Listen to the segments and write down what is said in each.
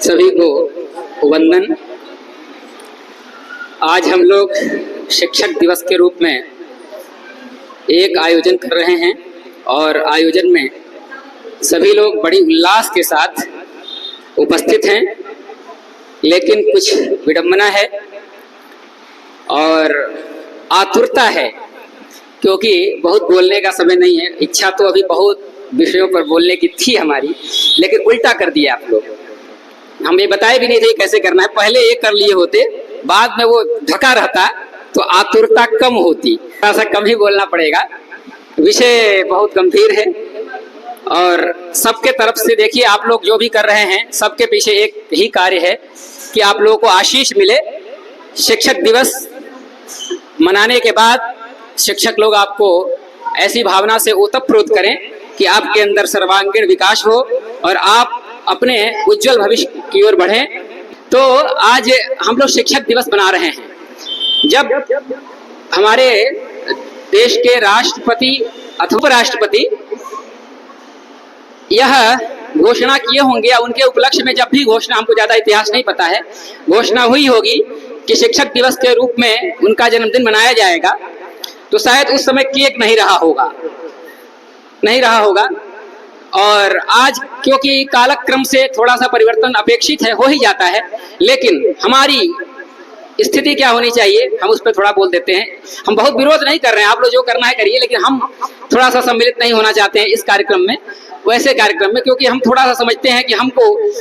सभी को वंदन। आज हम लोग शिक्षक दिवस के रूप में एक आयोजन कर रहे हैं और आयोजन में सभी लोग बड़ी उल्लास के साथ उपस्थित हैं, लेकिन कुछ विडंबना है और आतुरता है, क्योंकि बहुत बोलने का समय नहीं है। इच्छा तो अभी बहुत विषयों पर बोलने की थी हमारी, लेकिन उल्टा कर दिया आप लोग। हम ये बताए भी नहीं थे कैसे करना है, पहले ये कर लिए होते, बाद में वो ढका रहता तो आतुरता कम होती। थोड़ा सा कम ही बोलना पड़ेगा। विषय बहुत गंभीर है और सबके तरफ से देखिए, आप लोग जो भी कर रहे हैं सबके पीछे एक ही कार्य है कि आप लोगों को आशीष मिले। शिक्षक दिवस मनाने के बाद शिक्षक लोग आपको ऐसी भावना से ओतप्रोत करें कि आपके अंदर सर्वांगीण विकास हो और आप अपने उज्जवल भविष्य की ओर बढ़ें। तो आज हम लोग शिक्षक दिवस मना रहे हैं। जब हमारे देश के राष्ट्रपति अथवा उपराष्ट्रपति यह घोषणा किए होंगे या उनके उपलक्ष्य में जब भी घोषणा, हमको ज्यादा इतिहास नहीं पता है, घोषणा हुई होगी कि शिक्षक दिवस के रूप में उनका जन्मदिन मनाया जाएगा, तो शायद उस समय केक नहीं रहा होगा। और आज क्योंकि कालक्रम से थोड़ा सा परिवर्तन अपेक्षित है, हो ही जाता है, लेकिन हमारी स्थिति क्या होनी चाहिए हम उस पर थोड़ा बोल देते हैं। हम बहुत विरोध नहीं कर रहे हैं, आप लोग जो करना है करिए, लेकिन हम थोड़ा सा सम्मिलित नहीं होना चाहते हैं इस कार्यक्रम में, वैसे कार्यक्रम में, क्योंकि हम थोड़ा सा समझते हैं कि हमको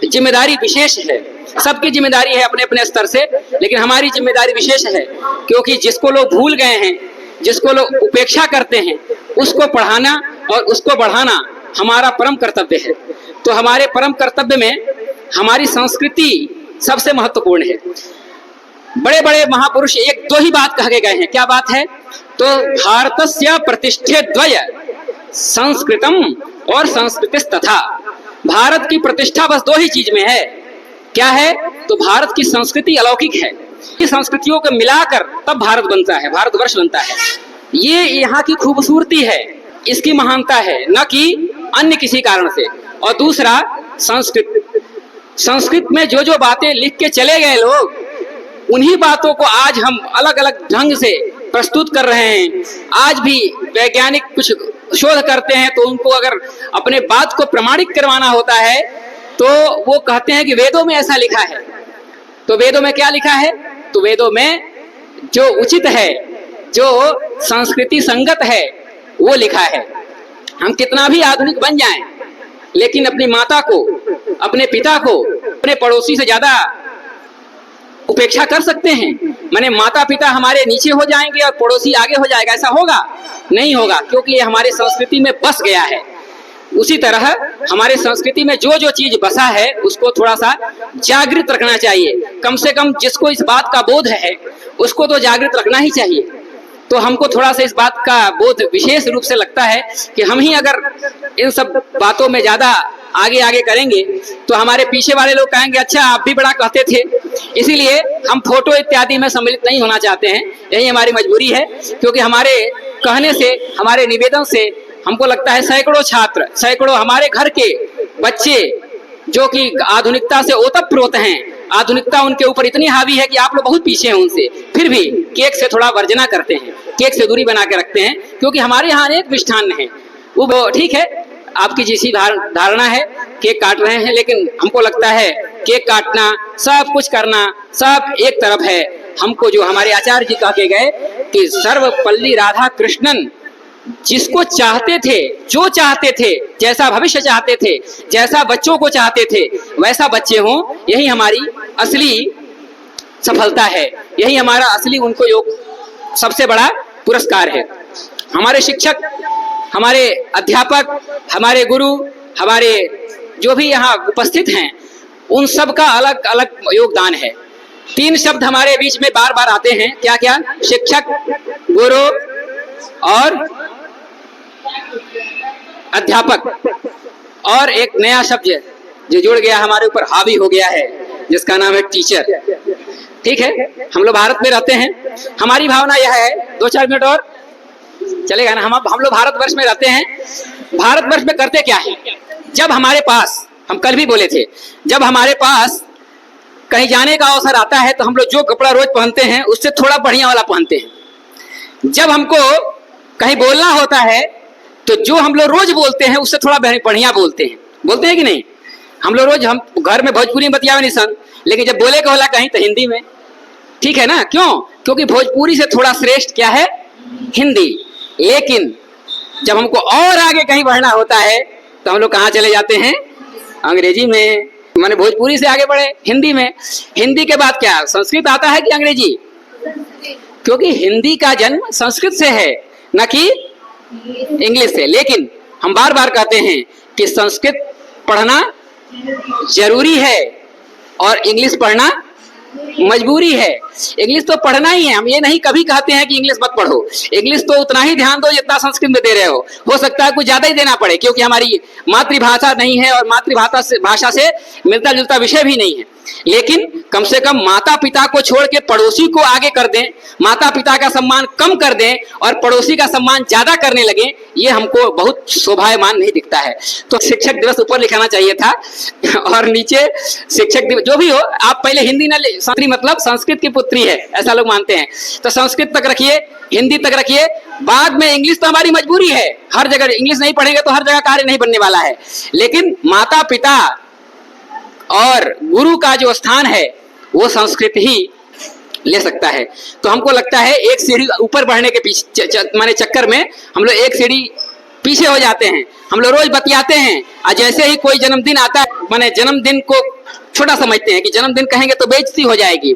जिम्मेदारी विशेष है। सबकी जिम्मेदारी है अपने अपने स्तर से, लेकिन हमारी जिम्मेदारी विशेष है, क्योंकि जिसको लोग भूल गए हैं, जिसको लोग उपेक्षा करते हैं, उसको पढ़ाना और उसको बढ़ाना हमारा परम कर्तव्य है। तो हमारे परम कर्तव्य में हमारी संस्कृति सबसे महत्वपूर्ण है। बड़े बड़े महापुरुष एक दो ही बात कह के गए हैं। क्या बात है? तो भारतस्य प्रतिष्ठे द्वय संस्कृतम और संस्कृतिस्तथा। भारत की प्रतिष्ठा बस दो ही चीज में है। क्या है? तो भारत की संस्कृति अलौकिक है। इस संस्कृतियों को मिलाकर तब भारत बनता है, भारतवर्ष बनता है। ये यहाँ की खूबसूरती है, इसकी महानता है, न कि अन्य किसी कारण से। और दूसरा, संस्कृत में जो जो बातें लिख के चले गए लोग, उन्हीं बातों को आज हम अलग अलग ढंग से प्रस्तुत कर रहे हैं। आज भी वैज्ञानिक कुछ शोध करते हैं तो उनको अगर अपने बात को प्रमाणित करवाना होता है तो वो कहते हैं कि वेदों में ऐसा लिखा है। तो वेदों में क्या लिखा है? तो वेदों में जो उचित है, जो संस्कृति संगत है, वो लिखा है। हम कितना भी आधुनिक बन जाएं, लेकिन अपनी माता को, अपने पिता को, अपने पड़ोसी से ज्यादा उपेक्षा कर सकते हैं? माने माता पिता हमारे नीचे हो जाएंगे और पड़ोसी आगे हो जाएगा, ऐसा होगा? नहीं होगा, क्योंकि ये हमारे संस्कृति में बस गया है। उसी तरह हमारे संस्कृति में जो जो चीज बसा है उसको थोड़ा सा जागृत रखना चाहिए। कम से कम जिसको इस बात का बोध है उसको तो जागृत रखना ही चाहिए। तो हमको थोड़ा सा इस बात का बोध विशेष रूप से लगता है कि हम ही अगर इन सब बातों में ज्यादा आगे आगे करेंगे तो हमारे पीछे वाले लोग कहेंगे अच्छा आप भी बड़ा कहते थे। इसीलिए हम फोटो इत्यादि में सम्मिलित नहीं होना चाहते हैं, यही हमारी मजबूरी है। क्योंकि हमारे कहने से, हमारे निवेदन से हमको लगता है सैकड़ों छात्र, सैकड़ों हमारे घर के बच्चे जो कि आधुनिकता से ओतप्रोत हैं, आधुनिकता उनके ऊपर इतनी हावी है कि आप लोग बहुत पीछे हैं उनसे, फिर भी केक से थोड़ा वर्जना करते हैं, केक से दूरी बना के रखते हैं। क्योंकि हमारे यहाँ अनेक मिष्ठान हैं, वो ठीक है, आपकी जैसी धारणा है, केक काट रहे हैं, लेकिन हमको लगता है केक काटना, सब कुछ करना, सब एक तरफ है। हमको जो हमारे आचार्य जी कह के गए कि सर्वपल्ली राधा कृष्णन, जिसको चाहते थे, जो चाहते थे, जैसा भविष्य चाहते थे, जैसा बच्चों को चाहते थे वैसा बच्चे हों, यही हमारी असली सफलता है, यही हमारा असली उनको योग सबसे बड़ा पुरस्कार है। हमारे शिक्षक, हमारे अध्यापक, हमारे गुरु, हमारे जो भी यहाँ उपस्थित हैं, उन सब का अलग अलग योगदान है। तीन शब्द हमारे बीच में बार बार आते हैं। क्या क्या? शिक्षक, गुरु और अध्यापक। और एक नया शब्द जो जुड़ गया हमारे ऊपर, हावी हो गया है, जिसका नाम है टीचर। ठीक है, हम लोग भारत में रहते हैं, हमारी भावना यह है, 2-4 मिनट और चलेगा ना? हम लोग भारतवर्ष में रहते हैं। भारतवर्ष में करते क्या है? जब हमारे पास हम कल भी बोले थे, जब हमारे पास कहीं जाने का अवसर आता है तो हम लोग जो कपड़ा रोज पहनते हैं उससे थोड़ा बढ़िया वाला पहनते हैं। जब हमको कहीं बोलना होता है तो जो हम लोग रोज बोलते हैं उससे थोड़ा बढ़िया बोलते हैं कि नहीं? हम लोग रोज हम घर में भोजपुरी में बतियावे नहीं सन, लेकिन जब बोले का होला कहीं तो हिंदी में, ठीक है ना? क्यों? क्योंकि भोजपुरी से थोड़ा श्रेष्ठ क्या है? हिंदी। लेकिन जब हमको और आगे कहीं बढ़ना होता है तो हम लोग कहाँ चले जाते हैं? अंग्रेजी में। माने भोजपुरी से आगे बढ़े हिंदी में। हिंदी के बाद क्या संस्कृत आता है कि अंग्रेजी? क्योंकि हिंदी का जन्म संस्कृत से है, न कि इंग्लिश से। लेकिन हम बार बार कहते हैं कि संस्कृत पढ़ना जरूरी है और इंग्लिश पढ़ना मजबूरी है। इंग्लिश तो पढ़ना ही है, हम ये नहीं कभी कहते हैं कि इंग्लिश मत पढ़ो। इंग्लिश तो उतना ही ध्यान दो जितना संस्कृत में दे रहे हो सकता है कुछ ज्यादा ही देना पड़े, क्योंकि हमारी मातृभाषा नहीं है और भाषा से मिलता जुलता विषय भी नहीं है। लेकिन कम से कम माता पिता को छोड़ के पड़ोसी को आगे कर दें, माता पिता का सम्मान कम कर दें और पड़ोसी का सम्मान ज्यादा करने लगे, ये हमको बहुत शोभायमान नहीं दिखता है। तो शिक्षक दिवस ऊपर लिखाना चाहिए था और नीचे शिक्षक दिवस जो भी हो, आप पहले हिंदी न ले, मतलब संस्कृत की पुत्री है ऐसा लोग मानते हैं, तो संस्कृत तक रखिए, हिंदी तक रखिए, बाद में इंग्लिश तो हमारी मजबूरी है, हर जगह इंग्लिश नहीं पढ़ेंगे तो हर जगह कार्य नहीं बनने वाला है। लेकिन माता पिता और गुरु का जो स्थान है वो संस्कृत ही ले सकता है। तो हमको लगता है एक सीढ़ी ऊपर बढ़ने के पीछे माने चक्कर में हम लोग एक सीढ़ी पीछे हो जाते हैं। हम लोग रोज बतियाते हैं और जैसे ही कोई जन्मदिन आता है, माने जन्मदिन को छोटा समझते हैं कि जन्मदिन कहेंगे तो बेइज्जती हो जाएगी,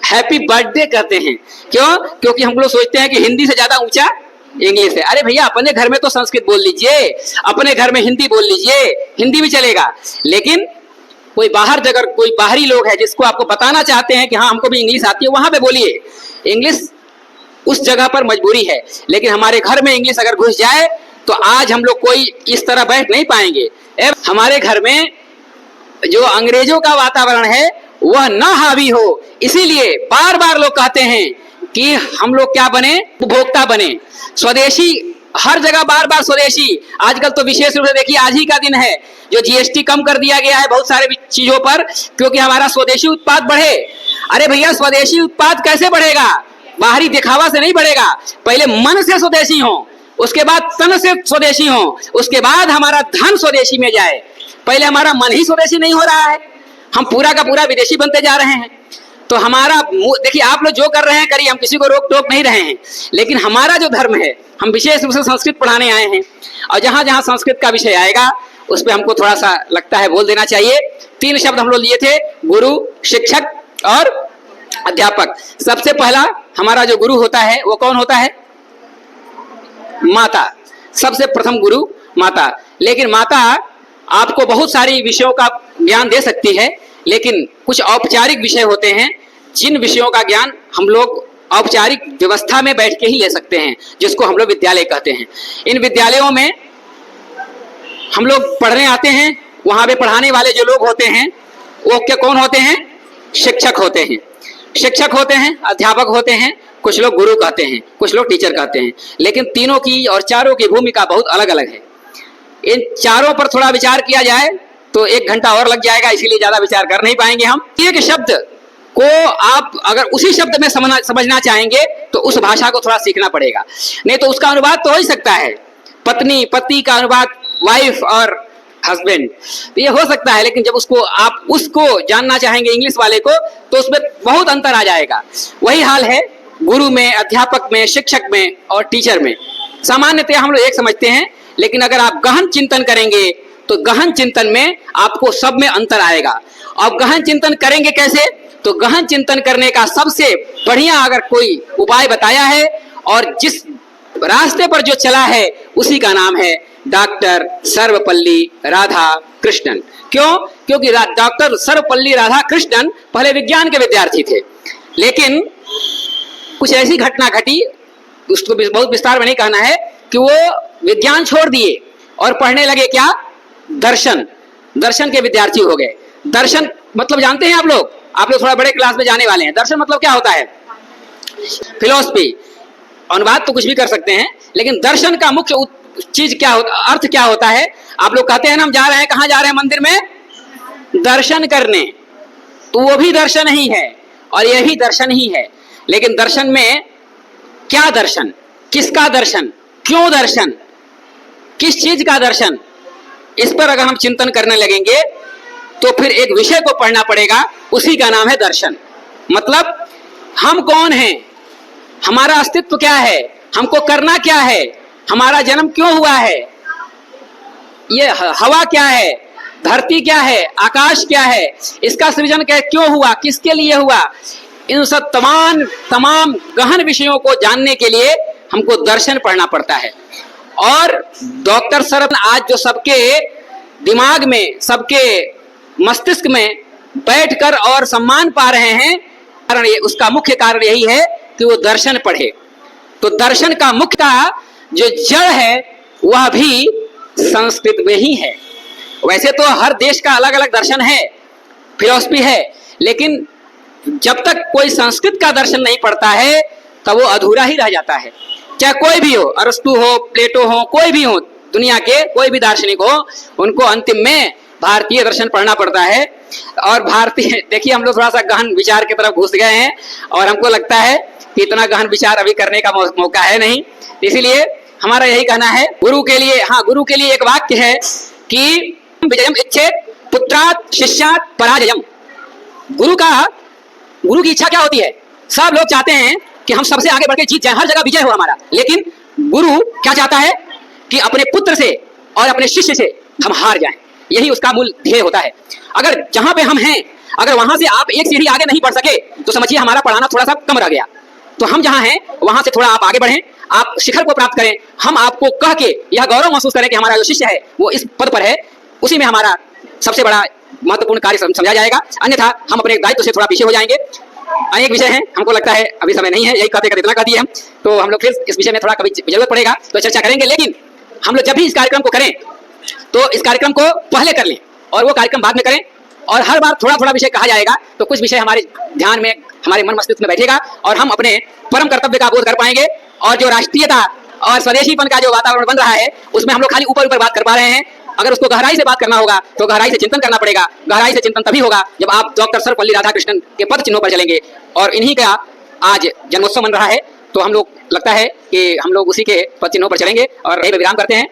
हैप्पी बर्थडे कहते हैं। क्यों? क्योंकि हम लोग सोचते हैं कि हिंदी से ज्यादा ऊंचा इंग्लिश है। अरे भैया, अपने घर में तो संस्कृत बोल लीजिए, अपने घर में हिंदी बोल लीजिए, हिंदी भी चलेगा। लेकिन कोई बाहर जगह कोई बाहरी लोग है जिसको आपको बताना चाहते हैं कि हाँ हमको भी इंग्लिश आती है, वहां पे बोलिए। इंग्लिश उस जगह पर मजबूरी है, लेकिन हमारे घर में इंग्लिश अगर घुस जाए तो आज हम लोग कोई इस तरह बैठ नहीं पाएंगे। हमारे घर में जो अंग्रेजों का वातावरण है वह न हावी हो, इसीलिए बार बार लोग कहते हैं कि हम लोग क्या बने? उपभोक्ता बने, स्वदेशी। हर जगह बार बार स्वदेशी। आजकल तो विशेष रूप से देखिए, आज ही का दिन है जो जीएसटी कम कर दिया गया है बहुत सारे चीजों पर, क्योंकि हमारा स्वदेशी उत्पाद बढ़े। अरे भैया, स्वदेशी उत्पाद कैसे बढ़ेगा? बाहरी दिखावा से नहीं बढ़ेगा। पहले मन से स्वदेशी हो, उसके बाद तन से स्वदेशी हो, उसके बाद हमारा धन स्वदेशी में जाए। पहले हमारा मन ही स्वदेशी नहीं हो रहा है, हम पूरा का पूरा विदेशी बनते जा रहे हैं। तो हमारा देखिए, आप लोग जो कर रहे हैं करिए, हम किसी को रोक टोक नहीं रहे हैं, लेकिन हमारा जो धर्म है, हम विशेष रूप से संस्कृत पढ़ाने आए हैं और जहां जहां संस्कृत का विषय आएगा उस पर हमको थोड़ा सा लगता है बोल देना चाहिए। 3 शब्द हम लोग लिए थे, गुरु, शिक्षक और अध्यापक। सबसे पहला हमारा जो गुरु होता है वो कौन होता है? माता। सबसे प्रथम गुरु माता। लेकिन माता आपको बहुत सारी विषयों का ज्ञान दे सकती है, लेकिन कुछ औपचारिक विषय होते हैं जिन विषयों का ज्ञान हम लोग औपचारिक व्यवस्था में बैठ के ही ले सकते हैं, जिसको हम लोग विद्यालय कहते हैं। इन विद्यालयों में हम लोग पढ़ने आते हैं, वहां पे पढ़ाने वाले जो लोग होते हैं वो क्या कौन होते हैं? शिक्षक होते हैं। शिक्षक होते हैं, अध्यापक होते हैं, कुछ लोग गुरु कहते हैं, कुछ लोग टीचर कहते हैं। लेकिन तीनों की और चारों की भूमिका बहुत अलग अलग है। इन चारों पर थोड़ा विचार किया जाए तो 1 घंटा और लग जाएगा, इसीलिए ज्यादा विचार कर नहीं पाएंगे हम। एक शब्द को आप अगर उसी शब्द में समझना चाहेंगे तो उस भाषा को थोड़ा सीखना पड़ेगा, नहीं तो उसका अनुवाद तो हो ही सकता है। पत्नी, पति का अनुवाद वाइफ और हस्बैंड, तो ये हो सकता है, लेकिन जब उसको जानना चाहेंगे इंग्लिश वाले को तो उसमें बहुत अंतर आ जाएगा। वही हाल है गुरु में, अध्यापक में, शिक्षक में और टीचर में। सामान्यतः हम लोग एक समझते हैं, लेकिन अगर आप गहन चिंतन करेंगे तो गहन चिंतन में आपको सब में अंतर आएगा। अब गहन चिंतन करेंगे कैसे? तो गहन चिंतन करने का सबसे बढ़िया अगर कोई उपाय बताया है और जिस रास्ते पर जो चला है उसी का नाम है डॉक्टर सर्वपल्ली राधाकृष्णन। क्यों? क्योंकि डॉक्टर सर्वपल्ली राधाकृष्णन पहले विज्ञान के विद्यार्थी थे, लेकिन कुछ ऐसी घटना घटी, उसको बहुत विस्तार में नहीं कहना है, कि वो विज्ञान छोड़ दिए और पढ़ने लगे क्या? दर्शन। दर्शन के विद्यार्थी हो गए। दर्शन मतलब जानते हैं आप लोग थोड़ा बड़े क्लास में जाने वाले हैं। दर्शन मतलब क्या होता है? फिलोसफी। अनुवाद तो कुछ भी कर सकते हैं, लेकिन दर्शन का मुख्य चीज क्या होता, अर्थ क्या होता है? आप लोग कहते हैं ना हम जा रहे हैं, कहाँ जा रहे हैं? मंदिर में दर्शन करने, तो वो भी दर्शन ही है और यह भी दर्शन ही है। लेकिन दर्शन में क्या दर्शन, किसका दर्शन, क्यों दर्शन, किस चीज का दर्शन, इस पर अगर हम चिंतन करने लगेंगे तो फिर एक विषय को पढ़ना पड़ेगा, उसी का नाम है दर्शन। मतलब हम कौन हैं, हमारा अस्तित्व क्या है, हमको करना क्या है, हमारा जन्म क्यों हुआ है, ये हवा क्या है, धरती क्या है, आकाश क्या है, इसका सृजन क्यों हुआ, किसके लिए हुआ, इन सब तमाम गहन विषयों को जानने के लिए हमको दर्शन पढ़ना पड़ता है। और डॉक्टर सर आज जो सबके दिमाग में, सबके मस्तिष्क में बैठकर और सम्मान पा रहे हैं, कारण उसका मुख्य कारण यही है कि वो दर्शन पढ़े। तो दर्शन का मुख्य का जो जड़ है वह भी संस्कृत में ही है। वैसे तो हर देश का अलग अलग दर्शन है, फिलॉसफी है, लेकिन जब तक कोई संस्कृत का दर्शन नहीं पढ़ता है तब वो अधूरा ही रह जाता है। चाहे कोई भी हो, अरस्तु हो, प्लेटो हो, कोई भी हो, दुनिया के कोई भी दार्शनिक हो, उनको अंतिम में भारतीय दर्शन पढ़ना पड़ता है। और भारतीय, देखिए हम लोग थोड़ा सा गहन विचार की तरफ घुस गए हैं और हमको लगता है कि इतना गहन विचार अभी करने का मौका है नहीं, इसीलिए हमारा यही कहना है गुरु के लिए। हाँ, गुरु के लिए एक वाक्य है कि विजयम इच्छेत पुत्रात् शिष्यात् पराजयम। गुरु की इच्छा क्या होती है, सब लोग चाहते हैं कि हम सबसे आगे बढ़ के जीत जाएं, हर जगह विजय हो हमारा, लेकिन गुरु क्या चाहता है कि अपने पुत्र से और अपने शिष्य से हम हार जाएं, यही उसका मूल ध्येय होता है। अगर जहां पे हम हैं, अगर वहां से आप एक सीढ़ी आगे नहीं बढ़ सके तो समझिए हमारा पढ़ाना थोड़ा सा कम रह गया। तो हम जहां हैं वहां से थोड़ा आप आगे बढ़ें, आप शिखर को प्राप्त करें, हम आपको कह के यह गौरव महसूस करें कि हमारा जो शिष्य है वो इस पद पर है, उसी में हमारा सबसे बड़ा महत्वपूर्ण कार्य समझा जाएगा। अन्यथा हम अपने दायित्व से थोड़ा पीछे हो जाएंगे। अनेक विषय हैं, हमको लगता है अभी समय नहीं है, यही कहते इतना कह दिए हम, तो हम लोग फिर इस विषय में थोड़ा कभी जरूरत पड़ेगा तो चर्चा करेंगे। लेकिन हम लोग जब भी इस कार्यक्रम को करें तो इस कार्यक्रम को पहले कर लें और वो कार्यक्रम बाद में करें। और हर बार थोड़ा थोड़ा विषय कहा जाएगा तो कुछ विषय हमारे ध्यान में, हमारे मन मस्तिष्क में बैठेगा और हम अपने परम कर्तव्य का बोध कर पाएंगे। और जो राष्ट्रीयता और स्वदेशीपन का जो वातावरण बन रहा है उसमें हम लोग खाली ऊपर ऊपर बात कर पा रहे हैं। अगर उसको गहराई से बात करना होगा तो गहराई से चिंतन करना पड़ेगा। गहराई से चिंतन तभी होगा जब आप डॉक्टर सर्वपल्ली राधाकृष्णन के पद चिन्हों पर चलेंगे। और इन्हीं का आज जन्मोत्सव मन रहा है, तो हम लोग लगता है कि हम लोग उसी के पद चिन्हों पर चलेंगे और यही विराम करते हैं।